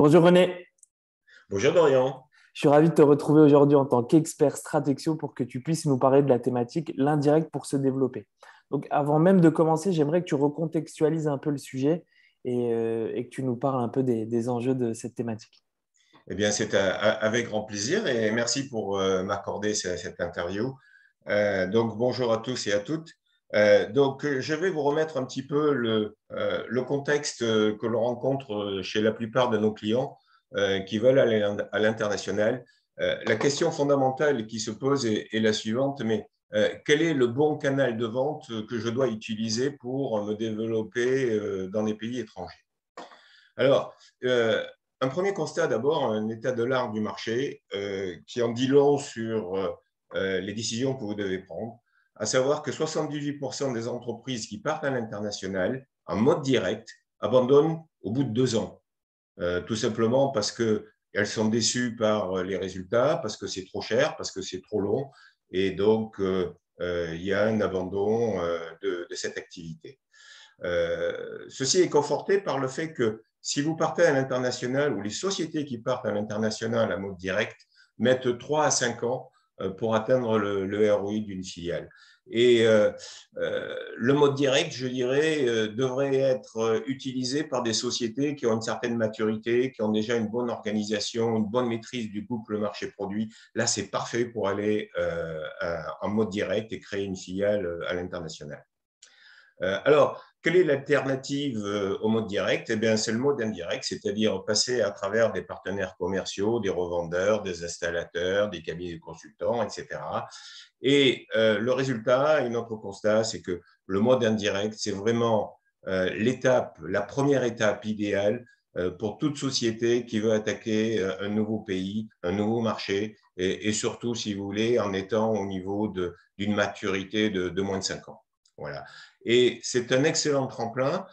Bonjour René, Bonjour Dorian. je suis ravi de te retrouver aujourd'hui en tant qu'expert Stratexio pour que tu puisses nous parler de la thématique l'indirect pour se développer. Donc avant même de commencer, j'aimerais que tu recontextualises un peu le sujet et que tu nous parles un peu des enjeux de cette thématique. Eh bien, c'est avec grand plaisir et merci pour m'accorder cette interview. Donc, bonjour à tous et à toutes. Je vais vous remettre un petit peu le contexte que l'on rencontre chez la plupart de nos clients qui veulent aller à l'international. La question fondamentale qui se pose est la suivante, mais quel est le bon canal de vente que je dois utiliser pour me développer dans des pays étrangers? Alors, un premier constat d'abord, un état de l'art du marché qui en dit long sur les décisions que vous devez prendre, à savoir que 78% des entreprises qui partent à l'international en mode direct abandonnent au bout de 2 ans, tout simplement parce qu'elles sont déçues par les résultats, parce que c'est trop cher, parce que c'est trop long, et donc il y a un abandon de cette activité. Ceci est conforté par le fait que si vous partez à l'international ou les sociétés qui partent à l'international à mode direct mettent 3 à 5 ans pour atteindre le ROI d'une filiale. Et le mode direct, je dirais, devrait être utilisé par des sociétés qui ont une certaine maturité, qui ont déjà une bonne organisation, une bonne maîtrise du couple marché-produit. Là, c'est parfait pour aller en mode direct et créer une filiale à l'international. Alors, quelle est l'alternative au mode direct? Eh bien, c'est le mode indirect, c'est-à-dire passer à travers des partenaires commerciaux, des revendeurs, des installateurs, des cabinets de consultants, etc. Et le résultat, et notre constat, c'est que le mode indirect, c'est vraiment la première étape idéale pour toute société qui veut attaquer un nouveau pays, un nouveau marché, et surtout, si vous voulez, en étant au niveau d'une maturité de moins de 5 ans. Voilà. Et c'est un excellent tremplin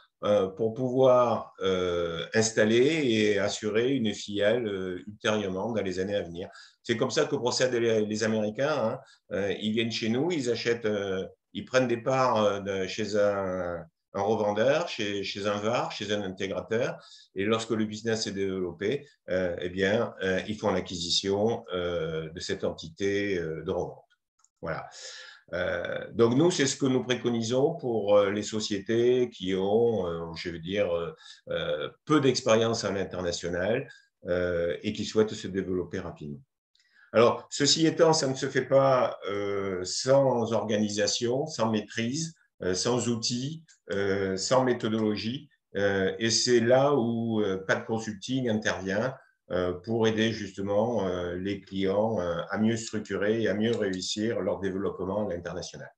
pour pouvoir installer et assurer une filiale ultérieurement dans les années à venir. C'est comme ça que procèdent les Américains. Ils viennent chez nous, ils achètent, ils prennent des parts chez un revendeur, chez un VAR, chez un intégrateur. Et lorsque le business est développé, eh bien, ils font l'acquisition de cette entité de revente. Voilà. Donc nous, c'est ce que nous préconisons pour les sociétés qui ont, je veux dire, peu d'expérience à l'international et qui souhaitent se développer rapidement. Alors, ceci étant, ça ne se fait pas sans organisation, sans maîtrise, sans outils, sans méthodologie. Et c'est là où Pad Consulting intervient pour aider justement les clients à mieux structurer et à mieux réussir leur développement à l'international.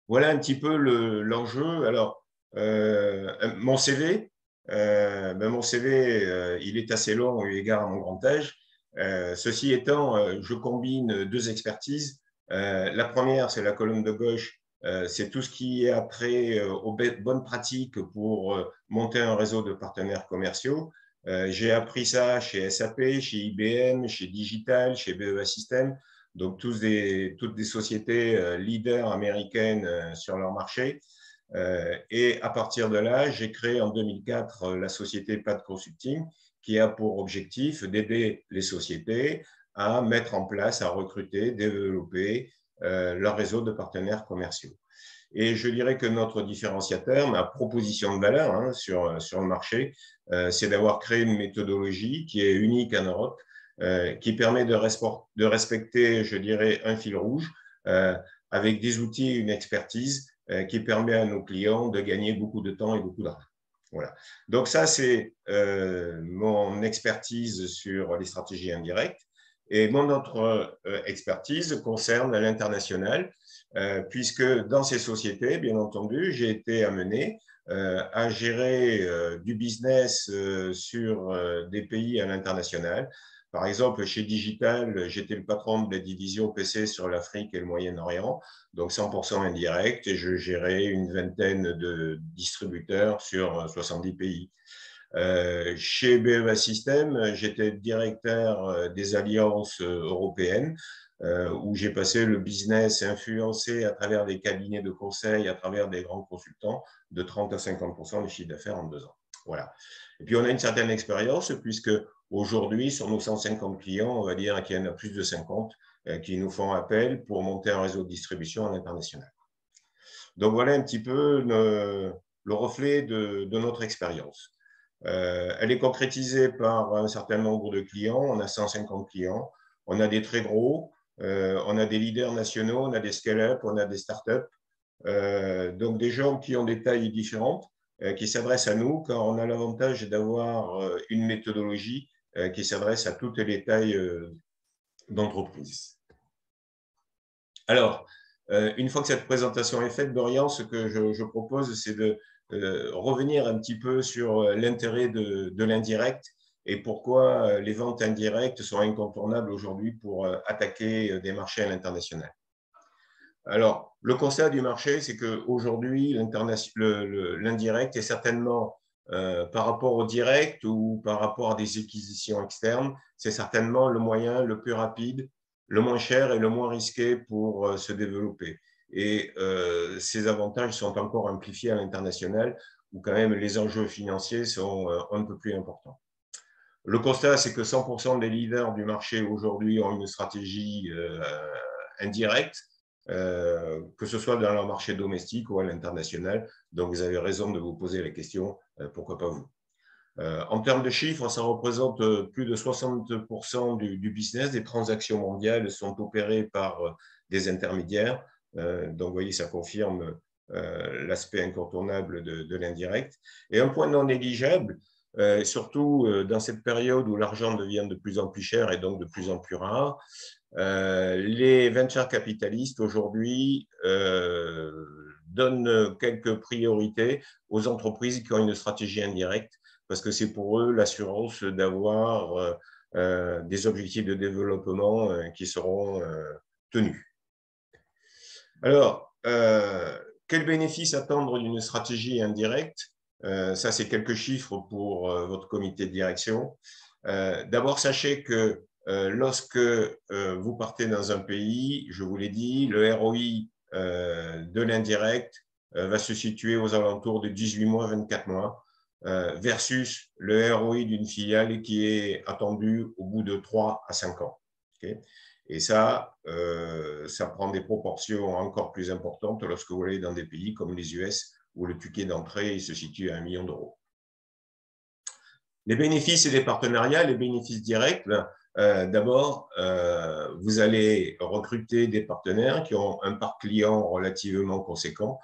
Voilà un petit peu l'enjeu. Alors, mon CV, mon CV, il est assez long eu égard à mon grand âge. Ceci étant, je combine deux expertises. La première, c'est la colonne de gauche, c'est tout ce qui est après aux bonnes pratiques pour monter un réseau de partenaires commerciaux. J'ai appris ça chez SAP, chez IBM, chez Digital, chez BEA Systems, donc toutes des sociétés leaders américaines sur leur marché. Et à partir de là, j'ai créé en 2004 la société Pad Consulting, qui a pour objectif d'aider les sociétés à mettre en place, à recruter, développer leur réseau de partenaires commerciaux. Et je dirais que notre différenciateur, ma proposition de valeur sur le marché, c'est d'avoir créé une méthodologie qui est unique en Europe, qui permet de respecter, je dirais, un fil rouge avec des outils et une expertise qui permet à nos clients de gagner beaucoup de temps et beaucoup d'argent. Voilà. Donc ça, c'est mon expertise sur les stratégies indirectes. Et mon autre expertise concerne l'international, puisque dans ces sociétés, bien entendu, j'ai été amené à gérer du business sur des pays à l'international. Par exemple, chez Digital, j'étais le patron de la division PC sur l'Afrique et le Moyen-Orient, donc 100% indirect, et je gérais une vingtaine de distributeurs sur 70 pays. Chez BEA Systems, j'étais directeur des alliances européennes, où j'ai passé le business influencé à travers des cabinets de conseil, à travers des grands consultants, de 30 à 50% du chiffre d'affaires en 2 ans. Voilà. Et puis, on a une certaine expérience puisque aujourd'hui, sur nos 150 clients, on va dire qu'il y en a plus de 50 qui nous font appel pour monter un réseau de distribution à l'international. Donc, voilà un petit peu le reflet de notre expérience. Elle est concrétisée par un certain nombre de clients. On a 150 clients. On a des très gros, on a des leaders nationaux, on a des scale-up, on a des startups. Donc, des gens qui ont des tailles différentes, qui s'adressent à nous, car on a l'avantage d'avoir une méthodologie qui s'adresse à toutes les tailles d'entreprise. Alors, une fois que cette présentation est faite, Dorian, ce que je propose, c'est de revenir un petit peu sur l'intérêt de l'indirect et pourquoi les ventes indirectes sont incontournables aujourd'hui pour attaquer des marchés à l'international. Alors, le constat du marché, c'est qu'aujourd'hui, l'indirect est certainement, par rapport au direct ou par rapport à des acquisitions externes, c'est certainement le moyen le plus rapide, le moins cher et le moins risqué pour se développer. Et ces avantages sont encore amplifiés à l'international, où quand même les enjeux financiers sont un peu plus importants. Le constat, c'est que 100% des leaders du marché aujourd'hui ont une stratégie indirecte, que ce soit dans leur marché domestique ou à l'international. Donc, vous avez raison de vous poser la question, pourquoi pas vous? En termes de chiffres, ça représente plus de 60% du business. Des transactions mondiales sont opérées par des intermédiaires. Donc, vous voyez, ça confirme l'aspect incontournable de l'indirect. Et un point non négligeable, surtout dans cette période où l'argent devient de plus en plus cher et donc de plus en plus rare, les venture capitalistes aujourd'hui donnent quelques priorités aux entreprises qui ont une stratégie indirecte parce que c'est pour eux l'assurance d'avoir des objectifs de développement qui seront tenus. Alors, quel bénéfice attendre d'une stratégie indirecte? Ça, c'est quelques chiffres pour votre comité de direction. D'abord, sachez que lorsque vous partez dans un pays, je vous l'ai dit, le ROI de l'indirect va se situer aux alentours de 18 mois, 24 mois, versus le ROI d'une filiale qui est attendu au bout de 3 à 5 ans. Okay? Et ça, ça prend des proportions encore plus importantes lorsque vous allez dans des pays comme les US, où le ticket d'entrée se situe à 1 million d'euros. Les bénéfices et les partenariats, les bénéfices directs, d'abord, vous allez recruter des partenaires qui ont un parc client relativement conséquent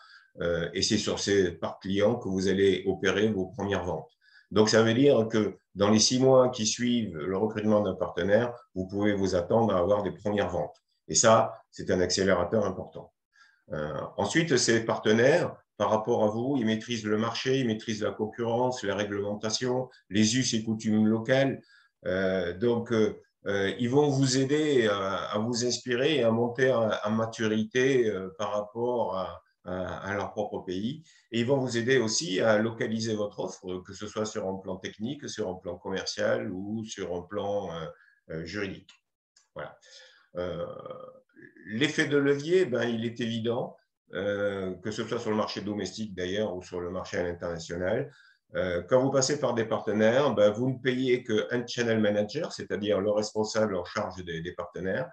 et c'est sur ces parcs clients que vous allez opérer vos premières ventes. Donc, ça veut dire que dans les 6 mois qui suivent le recrutement d'un partenaire, vous pouvez vous attendre à avoir des premières ventes. Et ça, c'est un accélérateur important. Ensuite, ces partenaires, par rapport à vous, ils maîtrisent le marché, ils maîtrisent la concurrence, la réglementation, les us et coutumes locales. Donc, ils vont vous aider à vous inspirer et à monter en maturité par rapport à leur propre pays. Et ils vont vous aider aussi à localiser votre offre, que ce soit sur un plan technique, sur un plan commercial ou sur un plan juridique. Voilà. L'effet de levier, ben, il est évident, que ce soit sur le marché domestique d'ailleurs ou sur le marché à l'international. Quand vous passez par des partenaires, ben, vous ne payez qu'un channel manager, c'est-à-dire le responsable en charge des partenaires,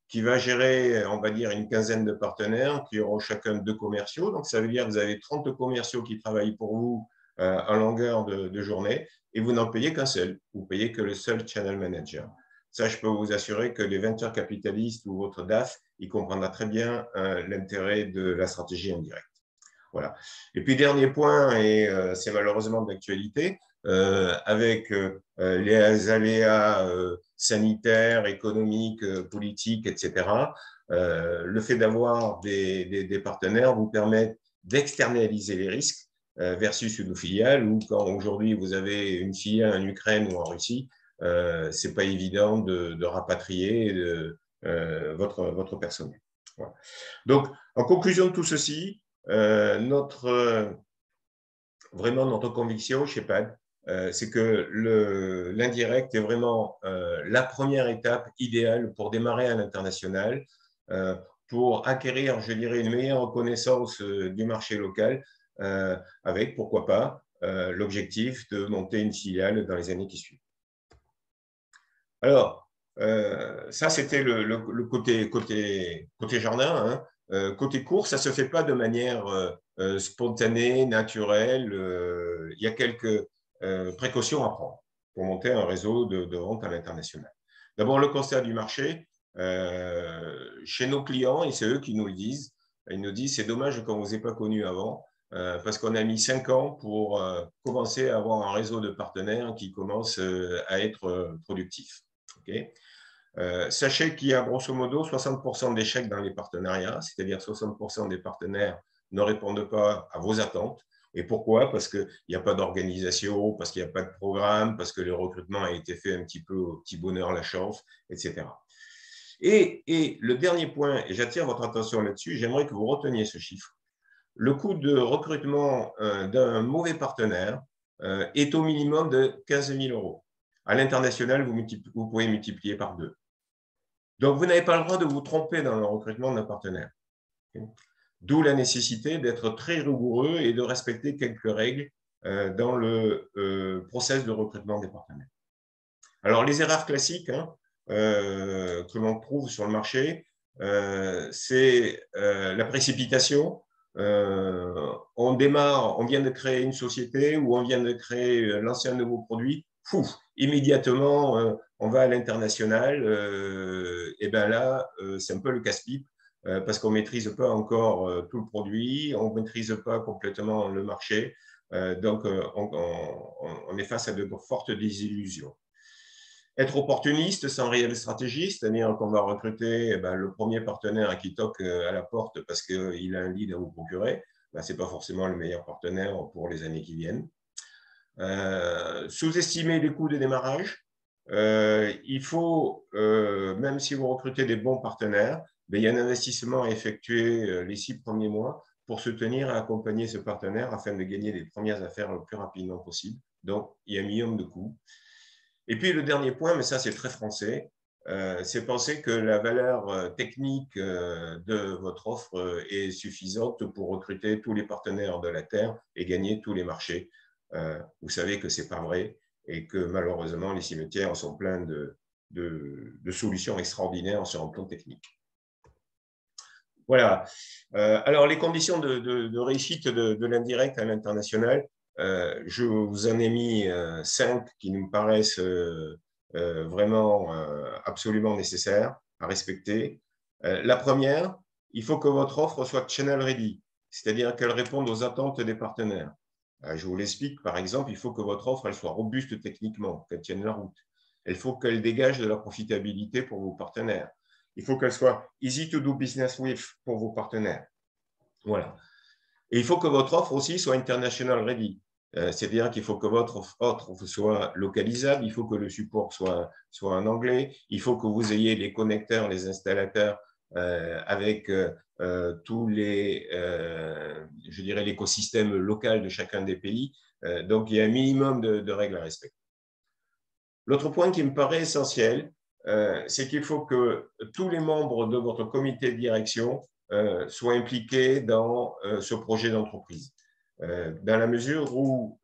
qui va gérer, on va dire, une quinzaine de partenaires qui auront chacun 2 commerciaux. Donc, ça veut dire que vous avez 30 commerciaux qui travaillent pour vous en longueur de journée et vous n'en payez qu'un seul. Vous payez que le seul channel manager. Ça, je peux vous assurer que les venture capitalistes ou votre DAF, il comprendra très bien l'intérêt de la stratégie indirecte. Voilà. Et puis, dernier point, et c'est malheureusement d'actualité, avec les aléas sanitaires, économiques, politiques, etc., le fait d'avoir des partenaires vous permet d'externaliser les risques versus une filiale où quand aujourd'hui vous avez une filiale en Ukraine ou en Russie, ce n'est pas évident de rapatrier votre personnel. Voilà. Donc, en conclusion de tout ceci, vraiment notre conviction chez PAD, c'est que l'indirect est vraiment la première étape idéale pour démarrer à l'international, pour acquérir, je dirais, une meilleure connaissance du marché local, avec, pourquoi pas, l'objectif de monter une filiale dans les années qui suivent. Alors, ça, c'était le côté jardin. Hein. Côté cours, ça ne se fait pas de manière spontanée, naturelle. Il y a quelques précautions à prendre pour monter un réseau de vente à l'international. D'abord, le constat du marché. Chez nos clients, et c'est eux qui nous le disent, ils nous disent c'est dommage qu'on ne vous ait pas connu avant, parce qu'on a mis 5 ans pour commencer à avoir un réseau de partenaires qui commence à être productif. Okay. Sachez qu'il y a grosso modo 60% d'échecs dans les partenariats, c'est-à-dire 60% des partenaires ne répondent pas à vos attentes. Et pourquoi? Parce qu'il n'y a pas d'organisation, parce qu'il n'y a pas de programme, parce que le recrutement a été fait un petit peu au petit bonheur, la chance, etc. Et le dernier point, et j'attire votre attention là-dessus, j'aimerais que vous reteniez ce chiffre. Le coût de recrutement d'un mauvais partenaire est au minimum de 15 000 euros. À l'international, vous pouvez multiplier par 2. Donc, vous n'avez pas le droit de vous tromper dans le recrutement d'un partenaire. D'où la nécessité d'être très rigoureux et de respecter quelques règles dans le process de recrutement des partenaires. Alors, les erreurs classiques que l'on trouve sur le marché, c'est la précipitation. On démarre, on vient de créer une société ou on vient de créer l'ancien nouveau produit, immédiatement on va à l'international, et bien là c'est un peu le casse-pipe parce qu'on ne maîtrise pas encore tout le produit, on ne maîtrise pas complètement le marché, donc on est face à de fortes désillusions. Être opportuniste sans réelle stratégie, c'est-à-dire qu'on va recruter le premier partenaire qui toque à la porte parce qu'il a un lead à vous procurer, ce n'est pas forcément le meilleur partenaire pour les années qui viennent. Sous-estimer les coûts de démarrage. Il faut, même si vous recrutez des bons partenaires, il y a un investissement à effectuer les 6 premiers mois pour soutenir et accompagner ce partenaire afin de gagner les premières affaires le plus rapidement possible. Donc, il y a un minimum de coûts. Et puis, le dernier point, mais ça, c'est très français, c'est penser que la valeur technique de votre offre est suffisante pour recruter tous les partenaires de la Terre et gagner tous les marchés. Vous savez que ce n'est pas vrai et que malheureusement, les cimetières sont pleins de solutions extraordinaires sur un plan technique. Voilà. Alors, les conditions de réussite de l'indirect à l'international, je vous en ai mis 5 qui nous paraissent vraiment absolument nécessaires à respecter. La première, il faut que votre offre soit channel ready, c'est-à-dire qu'elle réponde aux attentes des partenaires. Je vous l'explique, par exemple, il faut que votre offre elle soit robuste techniquement, qu'elle tienne la route. Il faut qu'elle dégage de la profitabilité pour vos partenaires. Il faut qu'elle soit easy to do business with pour vos partenaires. Voilà. Et il faut que votre offre aussi soit international ready. C'est-à-dire qu'il faut que votre offre soit localisable, il faut que le support soit en anglais, il faut que vous ayez les connecteurs, les installateurs avec tous les, je dirais, l'écosystème local de chacun des pays. Donc, il y a un minimum de règles à respecter. L'autre point qui me paraît essentiel, c'est qu'il faut que tous les membres de votre comité de direction soient impliqués dans ce projet d'entreprise. Dans la mesure où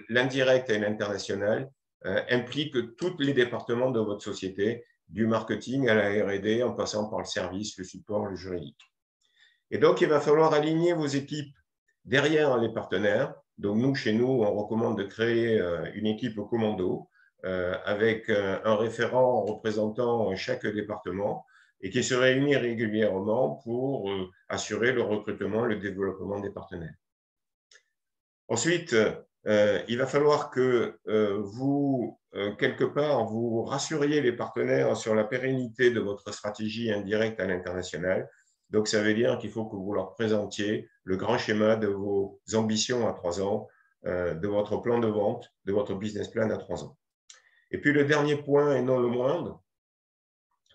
l'indirect et l'international impliquent tous les départements de votre société, du marketing à la R&D, en passant par le service, le support, le juridique. Et donc, il va falloir aligner vos équipes derrière les partenaires. Donc, nous, chez nous, on recommande de créer une équipe au commando avec un référent représentant chaque département et qui se réunit régulièrement pour assurer le recrutement et le développement des partenaires. Ensuite, il va falloir que vous, quelque part, vous rassuriez les partenaires sur la pérennité de votre stratégie indirecte à l'international. Donc, ça veut dire qu'il faut que vous leur présentiez le grand schéma de vos ambitions à 3 ans, de votre plan de vente, de votre business plan à 3 ans. Et puis, le dernier point, et non le moindre,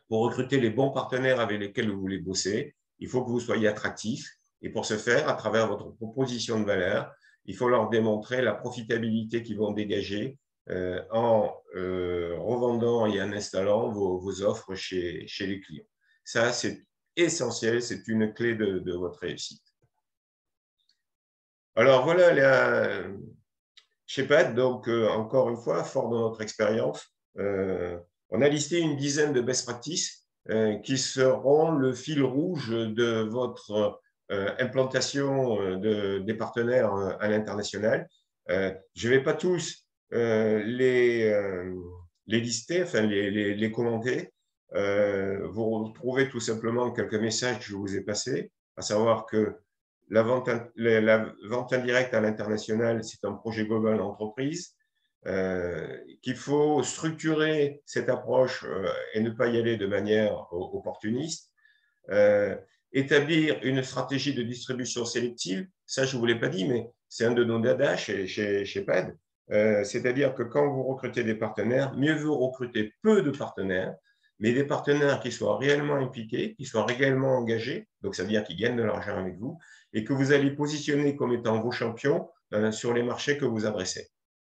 pour recruter les bons partenaires avec lesquels vous voulez bosser, il faut que vous soyez attractif. Et pour ce faire, à travers votre proposition de valeur, il faut leur démontrer la profitabilité qu'ils vont dégager en revendant et en installant vos offres chez les clients. Ça, c'est essentiel, c'est une clé de votre réussite. Alors, voilà chez PAD, donc encore une fois, fort de notre expérience, on a listé une dizaine de best practices qui seront le fil rouge de votre implantation des partenaires à l'international. Je ne vais pas tous les lister, enfin les commenter. Vous retrouvez tout simplement quelques messages que je vous ai passés, à savoir que la vente indirecte à l'international, c'est un projet global d'entreprise, qu'il faut structurer cette approche et ne pas y aller de manière opportuniste. Établir une stratégie de distribution sélective, ça je ne vous l'ai pas dit, mais c'est un de nos dadas chez PAD. C'est-à-dire que quand vous recrutez des partenaires, mieux vaut recruter peu de partenaires, mais des partenaires qui soient réellement impliqués, qui soient réellement engagés, donc ça veut dire qu'ils gagnent de l'argent avec vous, et que vous allez positionner comme étant vos champions sur les marchés que vous adressez.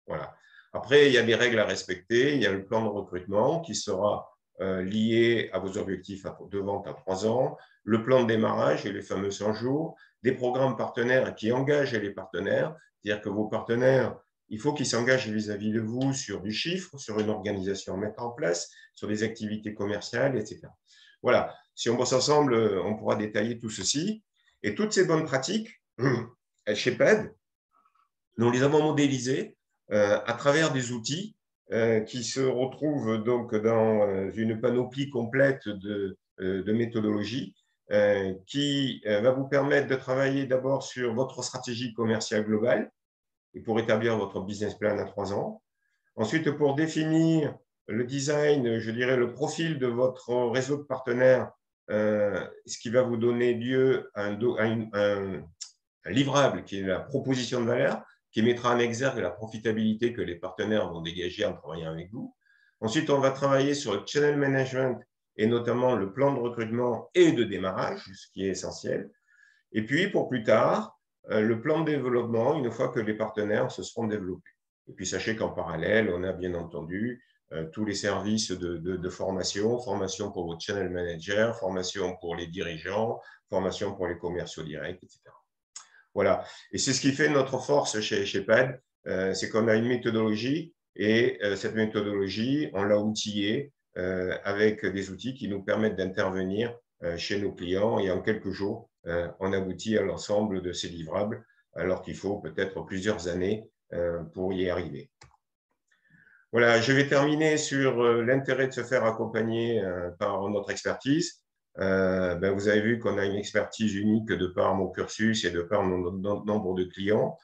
Voilà. Après, il y a des règles à respecter, il y a le plan de recrutement qui sera lié à vos objectifs de vente à 3 ans, le plan de démarrage et les fameux 100 jours, des programmes partenaires qui engagent les partenaires, c'est-à-dire que vos partenaires, il faut qu'ils s'engagent vis-à-vis de vous sur du chiffre, sur une organisation à mettre en place, sur des activités commerciales, etc. Voilà, si on bosse ensemble, on pourra détailler tout ceci. Et toutes ces bonnes pratiques, chez PAD, nous les avons modélisées à travers des outils qui se retrouvent donc dans une panoplie complète de méthodologies qui va vous permettre de travailler d'abord sur votre stratégie commerciale globale et pour établir votre business plan à 3 ans. Ensuite, pour définir le design, je dirais le profil de votre réseau de partenaires, ce qui va vous donner lieu à un livrable qui est la proposition de valeur, qui mettra en exergue la profitabilité que les partenaires vont dégager en travaillant avec vous. Ensuite, on va travailler sur le channel management et notamment le plan de recrutement et de démarrage, ce qui est essentiel. Et puis, pour plus tard, le plan de développement, une fois que les partenaires se seront développés. Et puis, sachez qu'en parallèle, on a bien entendu tous les services de formation, formation pour votre channel manager, formation pour les dirigeants, formation pour les commerciaux directs, etc. Voilà. Et c'est ce qui fait notre force chez PAD, c'est qu'on a une méthodologie et cette méthodologie, on l'a outillée avec des outils qui nous permettent d'intervenir chez nos clients et en quelques jours, on aboutit à l'ensemble de ces livrables alors qu'il faut peut-être plusieurs années pour y arriver. Voilà, je vais terminer sur l'intérêt de se faire accompagner par notre expertise. Vous avez vu qu'on a une expertise unique de par mon cursus et de par mon nombre de clients,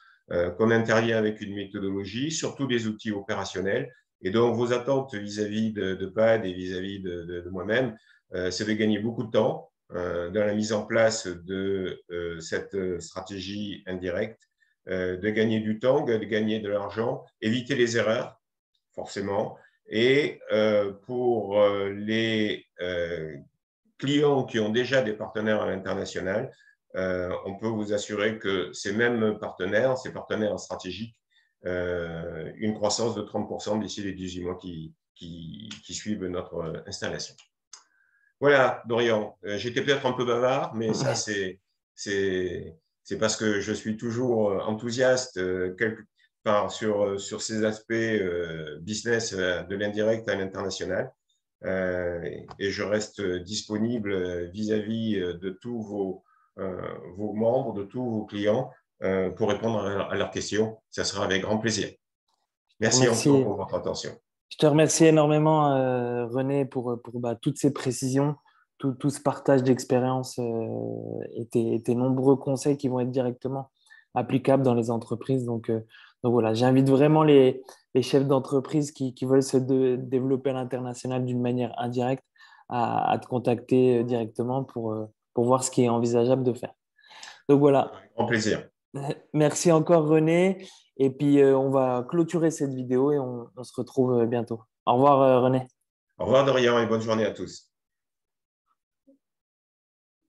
qu'on intervient avec une méthodologie, surtout des outils opérationnels. Et donc, vos attentes vis-à-vis de PAD et vis-à-vis de moi-même, c'est de gagner beaucoup de temps dans la mise en place de cette stratégie indirecte, de gagner du temps, de gagner de l'argent, éviter les erreurs, forcément. Et pour les clients qui ont déjà des partenaires à l'international, on peut vous assurer que ces mêmes partenaires, ces partenaires stratégiques, une croissance de 30% d'ici les 18 mois qui suivent notre installation. Voilà, Dorian, j'étais peut-être un peu bavard, mais ça, c'est parce que je suis toujours enthousiaste sur ces aspects business de l'indirect à l'international. Et je reste disponible vis-à-vis de tous vos membres, de tous vos clients pour répondre à leurs questions. Ça sera avec grand plaisir. Merci encore pour votre attention. Je te remercie énormément, René, pour toutes ces précisions, tout ce partage d'expérience et tes nombreux conseils qui vont être directement applicables dans les entreprises. Donc voilà, j'invite vraiment les chefs d'entreprise qui veulent se développer à l'international d'une manière indirecte à te contacter directement pour voir ce qui est envisageable de faire. Donc voilà. Avec grand plaisir. Merci encore, René. Et puis, on va clôturer cette vidéo et on se retrouve bientôt. Au revoir, René. Au revoir, Dorian, et bonne journée à tous.